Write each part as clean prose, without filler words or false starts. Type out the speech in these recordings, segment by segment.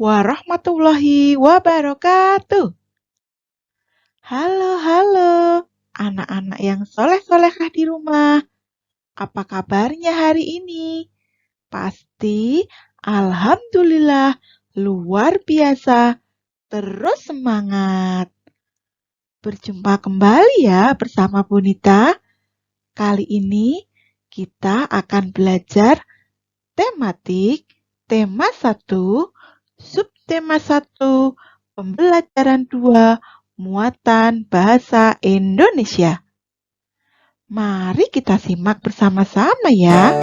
warahmatullahi wabarakatuh. Halo, anak-anak yang soleh-solehah di rumah. Apa kabarnya hari ini? Pasti alhamdulillah luar biasa. Terus semangat. Berjumpa kembali ya bersama Bunita. Kali ini kita akan belajar tematik tema 1, subtema 1, pembelajaran 2, muatan bahasa Indonesia. Mari kita simak bersama-sama ya.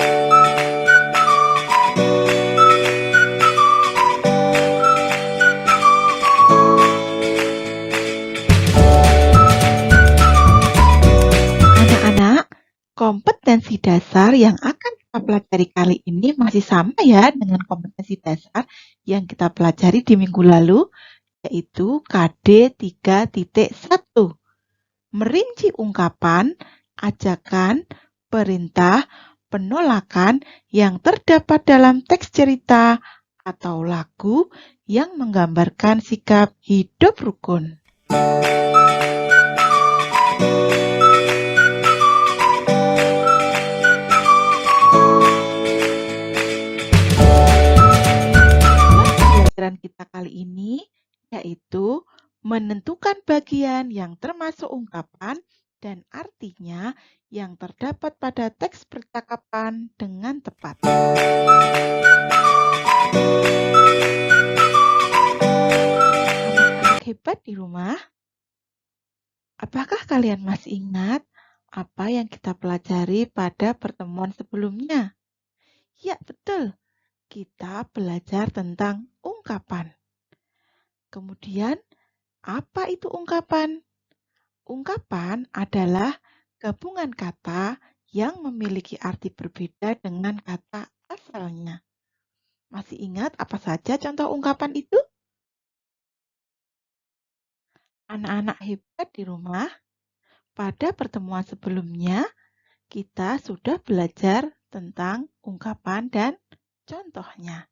Anak-anak, kompetensi dasar yang akan kita pelajari kali ini masih sama ya dengan kompetensi dasar yang kita pelajari di minggu lalu, yaitu KD 3.1. Merinci ungkapan, ajakan, perintah, penolakan yang terdapat dalam teks cerita atau lagu yang menggambarkan sikap hidup rukun. Pelajaran kita kali ini yaitu menentukan bagian yang termasuk ungkapan dan artinya yang terdapat pada teks percakapan dengan tepat. Anak-anak hebat di rumah, apakah kalian masih ingat apa yang kita pelajari pada pertemuan sebelumnya? Ya, betul. Kita belajar tentang ungkapan. Kemudian, apa itu ungkapan? Ungkapan adalah gabungan kata yang memiliki arti berbeda dengan kata asalnya. Masih ingat apa saja contoh ungkapan itu? Anak-anak hebat di rumah, pada pertemuan sebelumnya kita sudah belajar tentang ungkapan dan contohnya.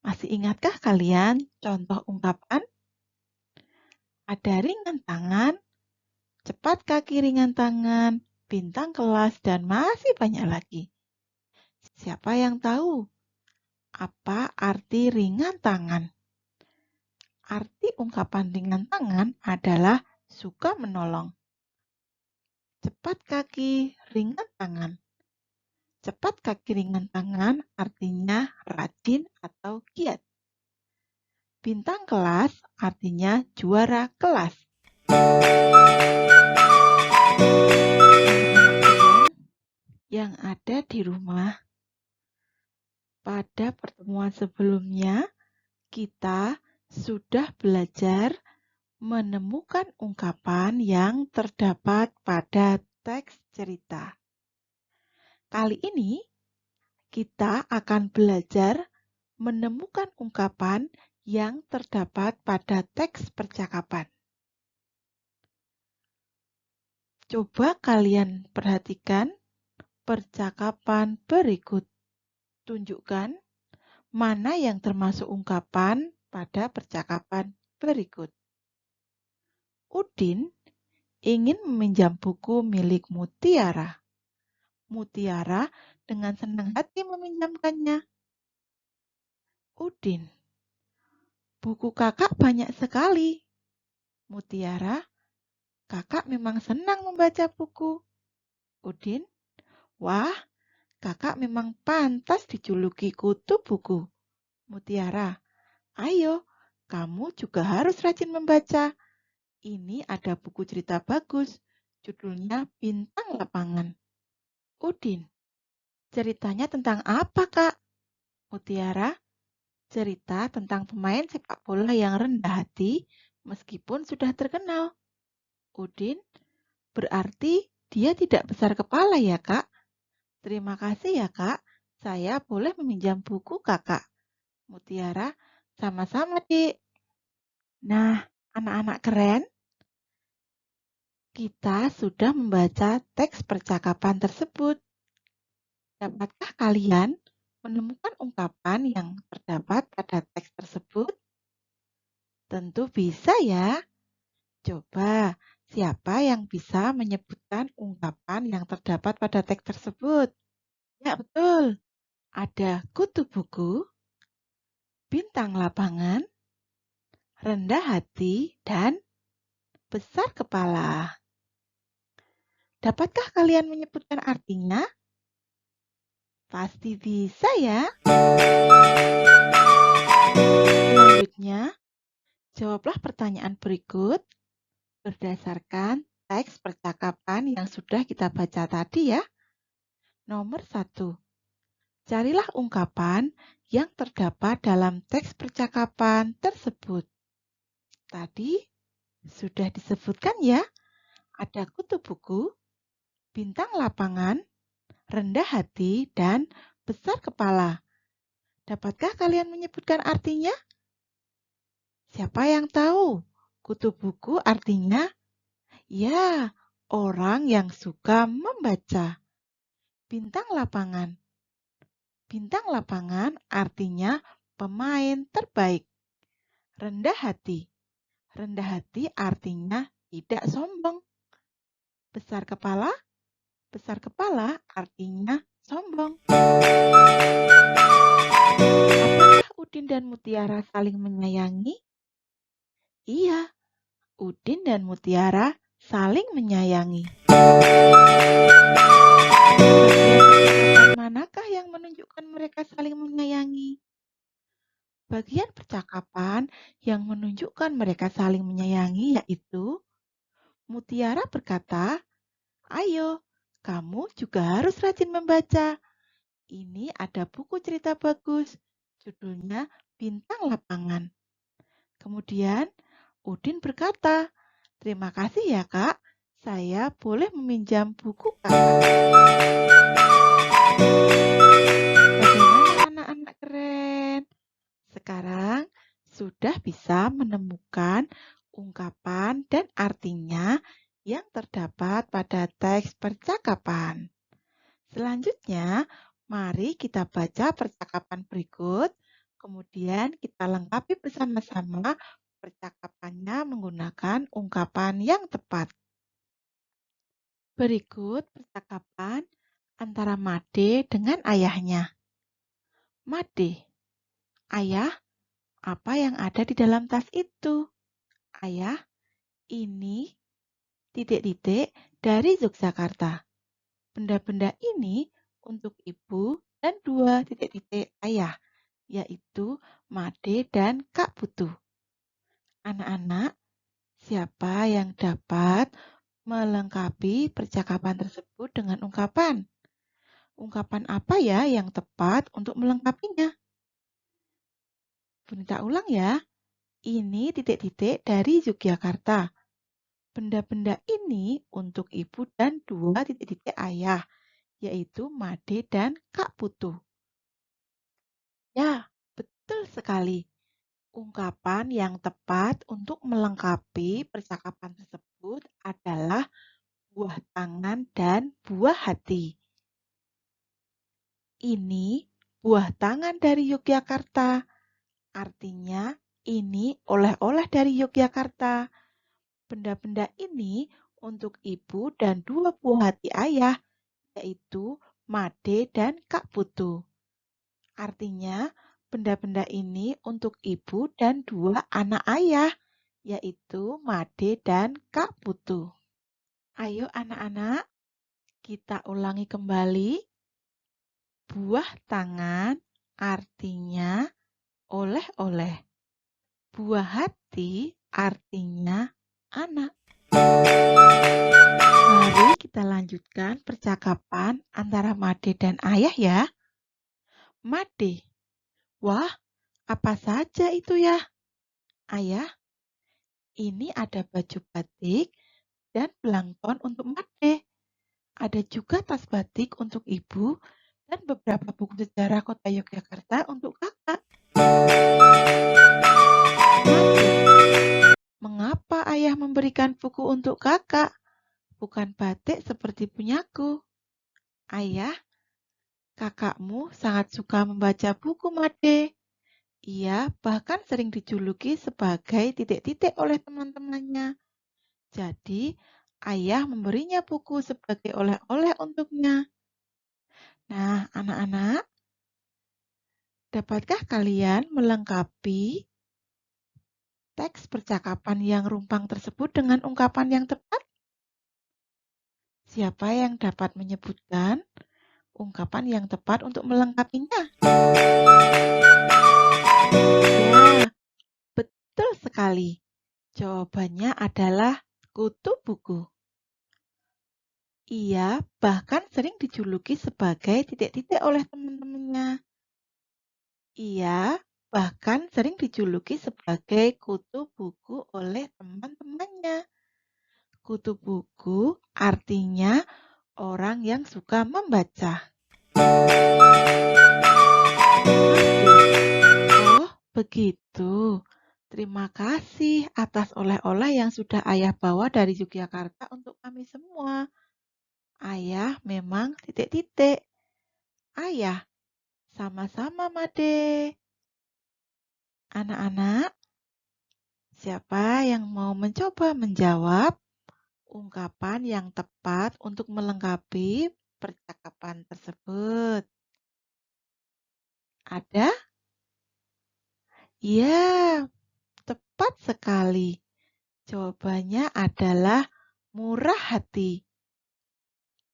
Masih ingatkah kalian contoh ungkapan? Ada ringan tangan, cepat kaki ringan tangan, bintang kelas, dan masih banyak lagi. Siapa yang tahu apa arti ringan tangan? Arti ungkapan ringan tangan adalah suka menolong. Cepat kaki ringan tangan. Cepat kaki ringan tangan artinya rajin atau giat. Bintang kelas artinya juara kelas. Yang ada di rumah, pada pertemuan sebelumnya kita sudah belajar menemukan ungkapan yang terdapat pada teks cerita. Kali ini kita akan belajar menemukan ungkapan yang terdapat pada teks percakapan. Coba kalian perhatikan percakapan berikut. Tunjukkan mana yang termasuk ungkapan pada percakapan berikut. Udin ingin meminjam buku milik Mutiara. Mutiara dengan senang hati meminjamkannya. Udin, buku kakak banyak sekali. Mutiara, kakak memang senang membaca buku. Udin, wah, kakak memang pantas dijuluki kutu buku. Mutiara, ayo, kamu juga harus rajin membaca. Ini ada buku cerita bagus, judulnya Bintang Lapangan. Udin, ceritanya tentang apa, Kak? Mutiara, cerita tentang pemain sepak bola yang rendah hati meskipun sudah terkenal. Udin, berarti dia tidak besar kepala ya, Kak? Terima kasih ya, Kak. Saya boleh meminjam buku Kakak. Mutiara, sama-sama, Dik. Nah, anak-anak keren, kita sudah membaca teks percakapan tersebut. Dapatkah kalian menemukan ungkapan yang terdapat pada teks tersebut? Tentu bisa ya. Coba, siapa yang bisa menyebutkan ungkapan yang terdapat pada teks tersebut? Ya, betul. Ada kutu buku, bintang lapangan, rendah hati, dan besar kepala. Dapatkah kalian menyebutkan artinya? Pasti bisa ya. Selanjutnya, jawablah pertanyaan berikut berdasarkan teks percakapan yang sudah kita baca tadi ya. Nomor 1. Carilah ungkapan yang terdapat dalam teks percakapan tersebut. Tadi sudah disebutkan ya, ada kutu buku, bintang lapangan, rendah hati, dan besar kepala. Dapatkah kalian menyebutkan artinya? Siapa yang tahu? Kutu buku artinya, ya, orang yang suka membaca. Bintang lapangan. Bintang lapangan artinya pemain terbaik. Rendah hati. Rendah hati artinya tidak sombong. Besar kepala. Besar kepala artinya sombong. Apakah Udin dan Mutiara saling menyayangi? Iya, Udin dan Mutiara saling menyayangi. Bagian manakah yang menunjukkan mereka saling menyayangi? Bagian percakapan yang menunjukkan mereka saling menyayangi yaitu Mutiara berkata, "Ayo, kamu juga harus rajin membaca. Ini ada buku cerita bagus, judulnya Bintang Lapangan." Kemudian Udin berkata, "Terima kasih ya Kak, saya boleh meminjam buku Kakak." Bagaimana anak-anak keren? Sekarang sudah bisa menemukan ungkapan dan artinya yang terdapat pada teks percakapan. Selanjutnya, mari kita baca percakapan berikut, kemudian kita lengkapi bersama-sama percakapannya menggunakan ungkapan yang tepat. Berikut percakapan antara Made dengan ayahnya. Made, "Ayah, apa yang ada di dalam tas itu?" "Ayah, ini titik-titik dari Yogyakarta. Benda-benda ini untuk ibu dan dua titik-titik ayah, yaitu Made dan Kak Putu." Anak-anak, siapa yang dapat melengkapi percakapan tersebut dengan ungkapan? Ungkapan apa ya yang tepat untuk melengkapinya? Minta ulang ya. Ini titik-titik dari Yogyakarta. Benda-benda ini untuk ibu dan dua titik-titik ayah, yaitu Made dan Kak Putu. Ya, betul sekali. Ungkapan yang tepat untuk melengkapi percakapan tersebut adalah buah tangan dan buah hati. Ini buah tangan dari Yogyakarta. Artinya ini oleh-oleh dari Yogyakarta. Benda-benda ini untuk ibu dan dua buah hati ayah, yaitu Made dan Kak Putu. Artinya, benda-benda ini untuk ibu dan dua anak ayah, yaitu Made dan Kak Putu. Ayo anak-anak, kita ulangi kembali. Buah tangan artinya oleh-oleh. Buah hati artinya anak. Mari kita lanjutkan percakapan antara Made dan ayah ya. Made, "Wah, apa saja itu ya?" "Ayah, ini ada baju batik dan belangkon untuk Made. Ada juga tas batik untuk ibu dan beberapa buku sejarah kota Yogyakarta untuk kakak." "Made, mengapa ayah memberikan buku untuk kakak? Bukan batik seperti punyaku." "Ayah, Kakakmu sangat suka membaca buku, Made. Ia bahkan sering dijuluki sebagai titik-titik oleh teman-temannya. Jadi, ayah memberinya buku sebagai oleh-oleh untuknya. Nah, anak-anak, dapatkah kalian melengkapi teks percakapan yang rumpang tersebut dengan ungkapan yang tepat? Siapa yang dapat menyebutkan ungkapan yang tepat untuk melengkapinya? Ya, betul sekali. Jawabannya adalah kutu buku. Ia bahkan sering dijuluki sebagai titik-titik oleh teman-temannya. Ia bahkan sering dijuluki sebagai kutu buku oleh teman-temannya. Kutu buku artinya orang yang suka membaca. Oh, begitu. Terima kasih atas oleh-oleh yang sudah ayah bawa dari Yogyakarta untuk kami semua. Ayah memang titik-titik. Ayah, sama-sama, Made. Anak-anak, siapa yang mau mencoba menjawab ungkapan yang tepat untuk melengkapi percakapan tersebut? Ada? Ya, tepat sekali. Jawabannya adalah murah hati.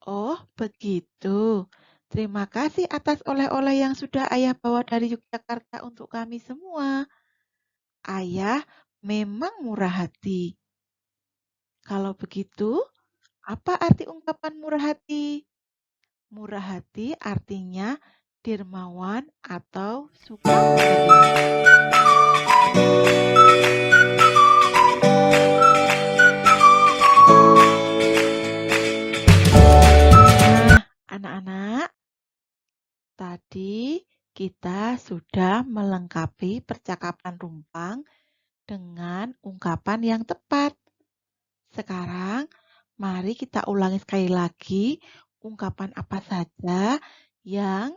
Oh, begitu. Terima kasih atas oleh-oleh yang sudah ayah bawa dari Yogyakarta untuk kami semua. Ayah memang murah hati. Kalau begitu, apa arti ungkapan murah hati? Murah hati artinya dermawan atau suka memberi. Nah, anak-anak, tadi kita sudah melengkapi percakapan rumpang dengan ungkapan yang tepat. Sekarang, mari kita ulangi sekali lagi ungkapan apa saja yang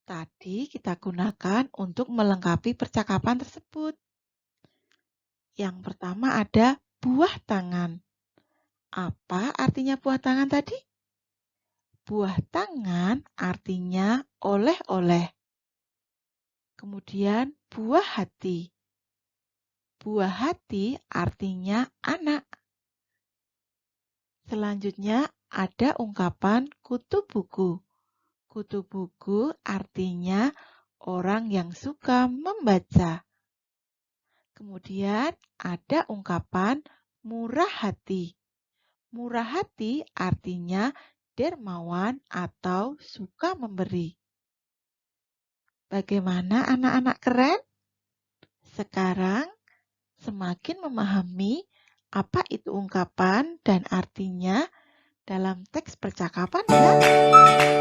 tadi kita gunakan untuk melengkapi percakapan tersebut. Yang pertama ada buah tangan. Apa artinya buah tangan tadi? Buah tangan artinya oleh-oleh. Kemudian buah hati. Buah hati artinya anak. Selanjutnya ada ungkapan kutu buku. Kutu buku artinya orang yang suka membaca. Kemudian ada ungkapan murah hati. Murah hati artinya dermawan atau suka memberi. Bagaimana anak-anak keren? Sekarang semakin memahami apa itu ungkapan dan artinya dalam teks percakapan ya.